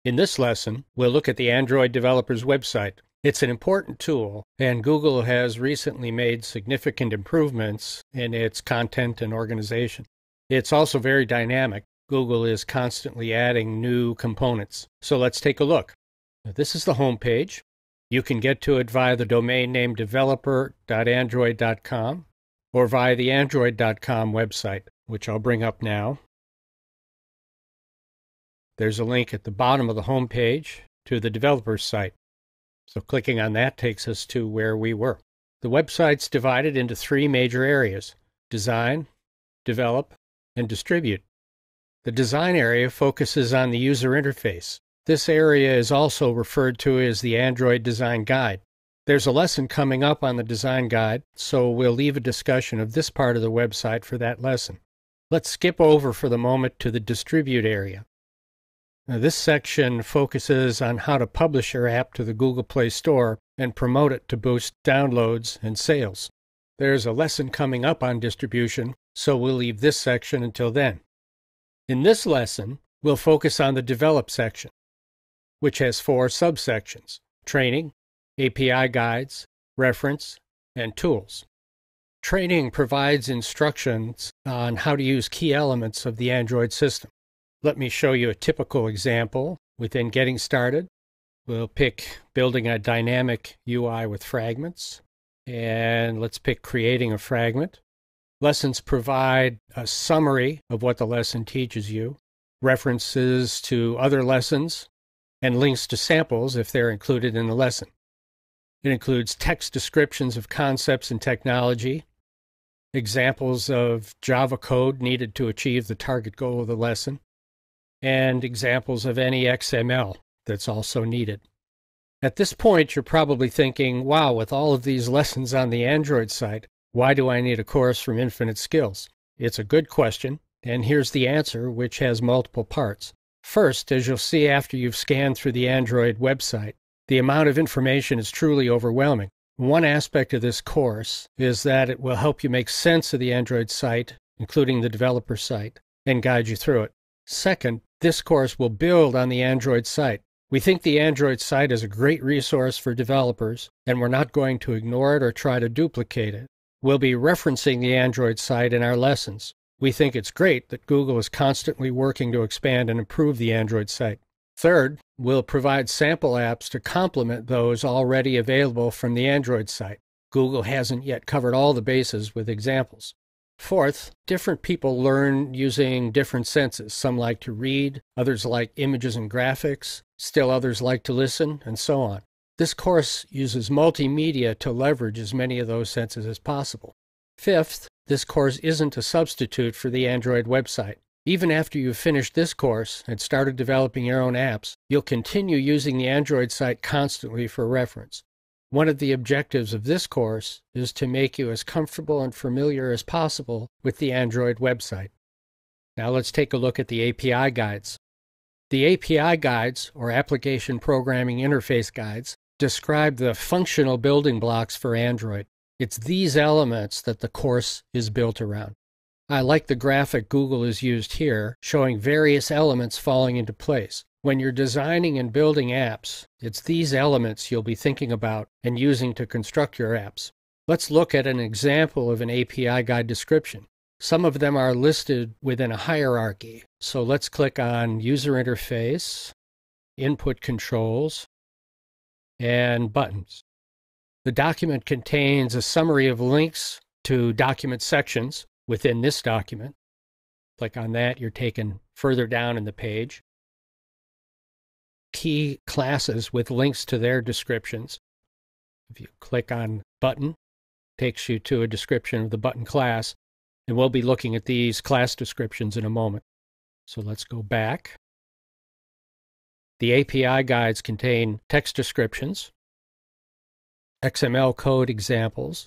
In this lesson, we'll look at the Android developer's website. It's an important tool, and Google has recently made significant improvements in its content and organization. It's also very dynamic. Google is constantly adding new components. So let's take a look. This is the home page. You can get to it via the domain name developer.android.com or via the android.com website, which I'll bring up now. There's a link at the bottom of the home page to the developer's site. So clicking on that takes us to where we were. The website's divided into three major areas: design, develop, and distribute. The design area focuses on the user interface. This area is also referred to as the Android Design Guide. There's a lesson coming up on the design guide, so we'll leave a discussion of this part of the website for that lesson. Let's skip over for the moment to the distribute area. Now, this section focuses on how to publish your app to the Google Play Store and promote it to boost downloads and sales. There's a lesson coming up on distribution, so we'll leave this section until then. In this lesson, we'll focus on the develop section, which has four subsections: training, API guides, reference, and tools. Training provides instructions on how to use key elements of the Android system. Let me show you a typical example. Within Getting Started, we'll pick Building a Dynamic UI with Fragments, and let's pick Creating a Fragment. Lessons provide a summary of what the lesson teaches you, references to other lessons, and links to samples if they're included in the lesson. It includes text descriptions of concepts and technology, examples of Java code needed to achieve the target goal of the lesson, and examples of any XML that's also needed. At this point, you're probably thinking, wow, with all of these lessons on the Android site, why do I need a course from Infinite Skills? It's a good question, and here's the answer, which has multiple parts. First, as you'll see after you've scanned through the Android website, the amount of information is truly overwhelming. One aspect of this course is that it will help you make sense of the Android site, including the developer site, and guide you through it. Second, this course will build on the Android site. We think the Android site is a great resource for developers, and we're not going to ignore it or try to duplicate it. We'll be referencing the Android site in our lessons. We think it's great that Google is constantly working to expand and improve the Android site. Third, we'll provide sample apps to complement those already available from the Android site. Google hasn't yet covered all the bases with examples. Fourth, different people learn using different senses. Some like to read, others like images and graphics, still others like to listen, and so on. This course uses multimedia to leverage as many of those senses as possible. Fifth, this course isn't a substitute for the Android website. Even after you've finished this course and started developing your own apps, you'll continue using the Android site constantly for reference. One of the objectives of this course is to make you as comfortable and familiar as possible with the Android website. Now let's take a look at the API guides. The API guides, or Application Programming Interface Guides, describe the functional building blocks for Android. It's these elements that the course is built around. I like the graphic Google has used here, showing various elements falling into place. When you're designing and building apps, it's these elements you'll be thinking about and using to construct your apps. Let's look at an example of an API guide description. Some of them are listed within a hierarchy. So let's click on User Interface, Input Controls, and Buttons. The document contains a summary of links to document sections within this document. Click on that, you're taken further down in the page. Key classes with links to their descriptions. If you click on Button, it takes you to a description of the button class, and we'll be looking at these class descriptions in a moment. So let's go back. The API guides contain text descriptions, XML code examples,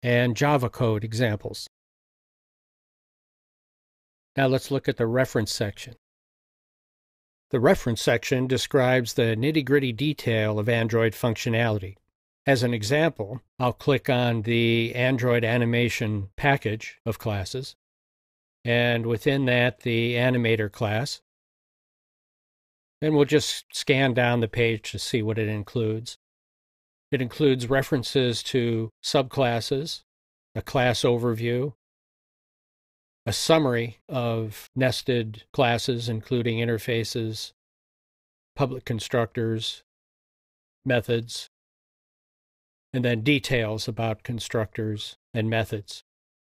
and Java code examples. Now let's look at the reference section. The reference section describes the nitty-gritty detail of Android functionality. As an example, I'll click on the Android animation package of classes, and within that, the animator class. and we'll just scan down the page to see what it includes. It includes references to subclasses, a class overview, a summary of nested classes, including interfaces, public constructors, methods, and then details about constructors and methods.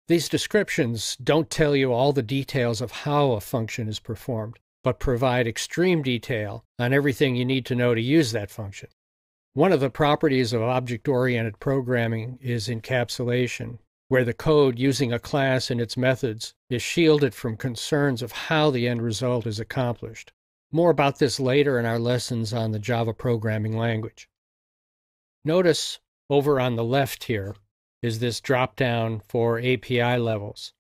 These descriptions don't tell you all the details of how a function is performed, but provide extreme detail on everything you need to know to use that function. One of the properties of object-oriented programming is encapsulation, where the code using a class and its methods is shielded from concerns of how the end result is accomplished. More about this later in our lessons on the Java programming language. Notice over on the left here is this drop-down for API levels.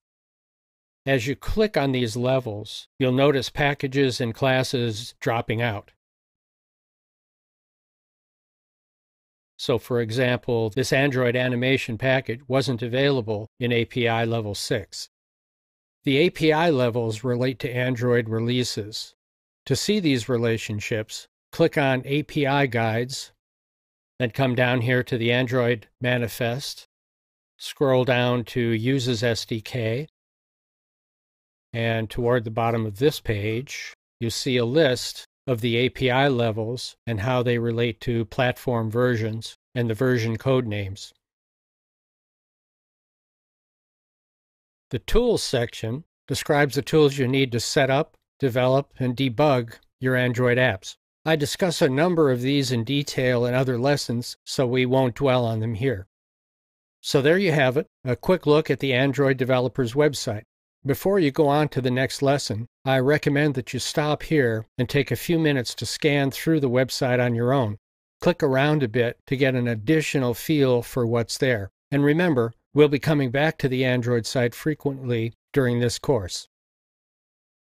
As you click on these levels, you'll notice packages and classes dropping out. So for example, this Android animation package wasn't available in API level 6. The API levels relate to Android releases. To see these relationships, click on API Guides, then come down here to the Android Manifest, scroll down to Uses SDK, and toward the bottom of this page, you see a list of the API levels and how they relate to platform versions and the version code names. The Tools section describes the tools you need to set up, develop, and debug your Android apps. I discuss a number of these in detail in other lessons, so we won't dwell on them here. So there you have it, a quick look at the Android developer's website. Before you go on to the next lesson, I recommend that you stop here and take a few minutes to scan through the website on your own. Click around a bit to get an additional feel for what's there. And remember, we'll be coming back to the Android site frequently during this course.